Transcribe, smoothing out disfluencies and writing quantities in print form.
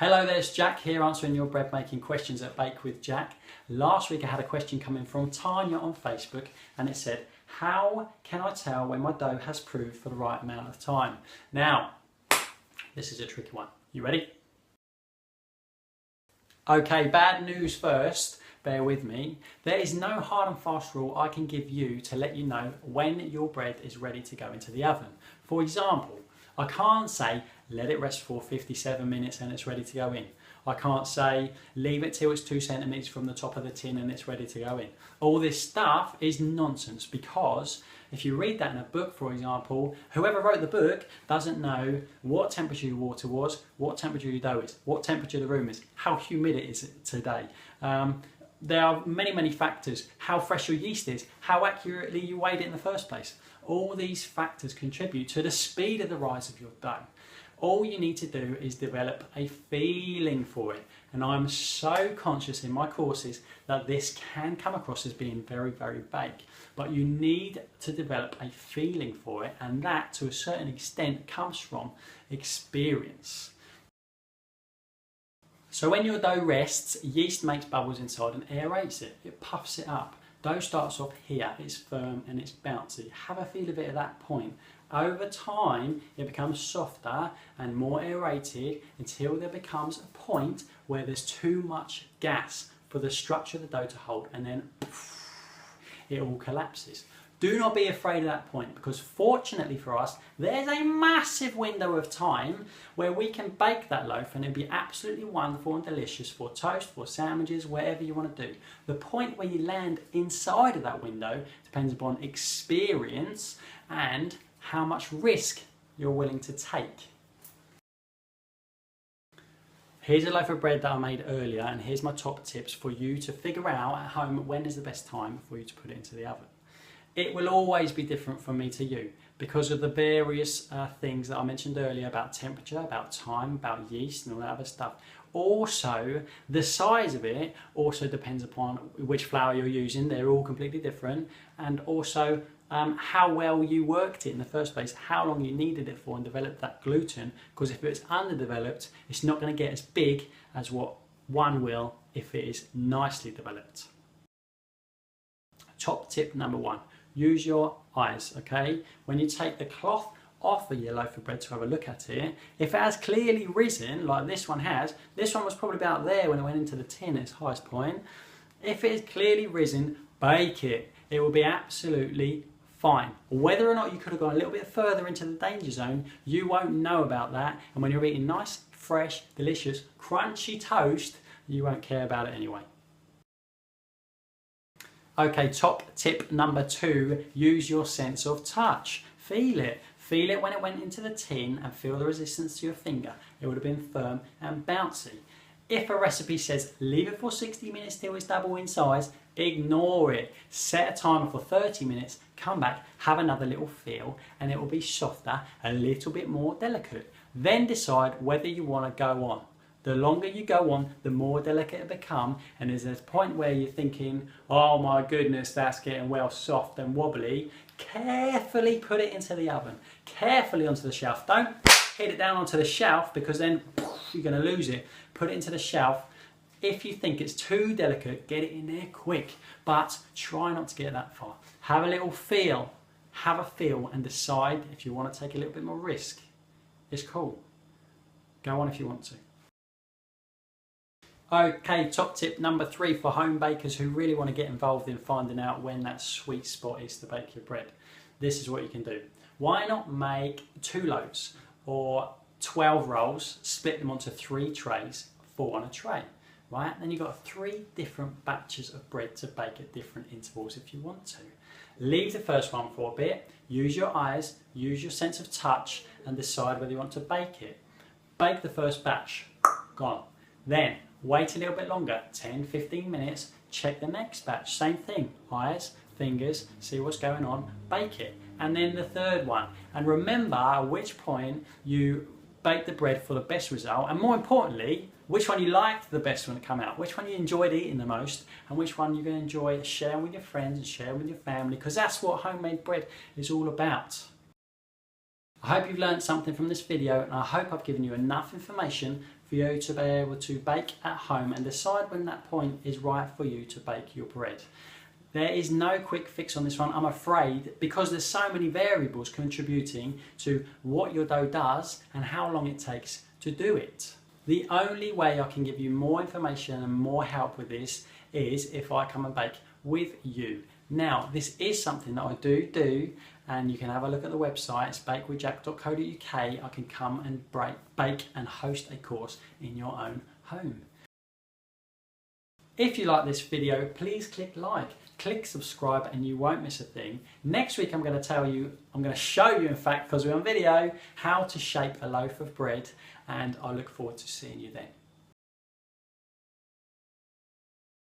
Hello there, it's Jack here answering your bread making questions at Bake with Jack. Last week I had a question coming from Tanya on Facebook and it said, how can I tell when my dough has proved for the right amount of time? Now, this is a tricky one. You ready? Okay, bad news first, bear with me. There is no hard and fast rule I can give you to let you know when your bread is ready to go into the oven. For example, I can't say let it rest for 57 minutes and it's ready to go in. I can't say leave it till it's 2 centimeters from the top of the tin and it's ready to go in. All this stuff is nonsense because if you read that in a book, for example, whoever wrote the book doesn't know what temperature your water was, what temperature your dough is, what temperature the room is, how humid it is today. There are many factors, how fresh your yeast is, how accurately you weighed it in the first place. All these factors contribute to the speed of the rise of your dough. All you need to do is develop a feeling for it. And I'm so conscious in my courses that this can come across as being very vague. But you need to develop a feeling for it, and that to a certain extent comes from experience. So when your dough rests, yeast makes bubbles inside and aerates it. It puffs it up. Dough starts off here, it's firm and it's bouncy. Have a feel of it at that point. Over time, it becomes softer and more aerated until there becomes a point where there's too much gas for the structure of the dough to hold, and then it all collapses. Do not be afraid of that point, because fortunately for us, there's a massive window of time where we can bake that loaf and it'll be absolutely wonderful and delicious for toast, for sandwiches, whatever you want to do. The point where you land inside of that window depends upon experience and how much risk you're willing to take. Here's a loaf of bread that I made earlier, and here's my top tips for you to figure out at home when is the best time for you to put it into the oven. It will always be different from me to you because of the various things that I mentioned earlier about temperature, about time, about yeast and all that other stuff. Also, the size of it also depends upon which flour you're using. They're all completely different. And also how well you worked it in the first place, how long you needed it for and developed that gluten. Because if it's underdeveloped, it's not going to get as big as what one will if it is nicely developed. Top tip number 1. Use your eyes, okay? When you take the cloth off of your loaf of bread to have a look at it, if it has clearly risen, like this one has, this one was probably about there when it went into the tin at its highest point. If it is clearly risen, bake it. It will be absolutely fine. Whether or not you could have gone a little bit further into the danger zone, you won't know about that. And when you're eating nice, fresh, delicious, crunchy toast, you won't care about it anyway. Okay, top tip number 2, use your sense of touch. Feel it. Feel it when it went into the tin and feel the resistance to your finger. It would have been firm and bouncy. If a recipe says leave it for 60 minutes till it's double in size, ignore it. Set a timer for 30 minutes, come back, have another little feel, and it will be softer, a little bit more delicate. Then decide whether you want to go on. The longer you go on, the more delicate it becomes, and there's a point where you're thinking, oh my goodness, that's getting well soft and wobbly. Carefully put it into the oven, carefully onto the shelf. Don't hit it down onto the shelf because then you're going to lose it. Put it into the shelf. If you think it's too delicate, get it in there quick, but try not to get that far. Have a little feel, and decide if you want to take a little bit more risk. It's cool. Go on if you want to. Okay, top tip number 3 for home bakers who really want to get involved in finding out when that sweet spot is to bake your bread. This is what you can do. Why not make 2 loaves or 12 rolls, split them onto 3 trays, 4 on a tray, right? Then you've got 3 different batches of bread to bake at different intervals if you want to. Leave the first one for a bit, use your eyes, use your sense of touch and decide whether you want to bake it. Bake the first batch, gone. Then wait a little bit longer, 10-15 minutes, check the next batch, same thing, eyes, fingers, see what's going on, bake it. And then the third one. And remember at which point you bake the bread for the best result, and more importantly, which one you liked the best when it came out, which one you enjoyed eating the most, and which one you're going to enjoy sharing with your friends and sharing with your family, because that's what homemade bread is all about. I hope you've learned something from this video, and I hope I've given you enough information for you to be able to bake at home and decide when that point is right for you to bake your bread. There is no quick fix on this one, I'm afraid, because there's so many variables contributing to what your dough does and how long it takes to do it. The only way I can give you more information and more help with this is if I come and bake with you. Now, this is something that I do, and you can have a look at the website, it's bakewithjack.co.uk. I can come and bake and host a course in your own home. If you like this video, please click like, click subscribe, and you won't miss a thing. Next week I'm going to show you in fact, because we're on video, how to shape a loaf of bread, and I look forward to seeing you then.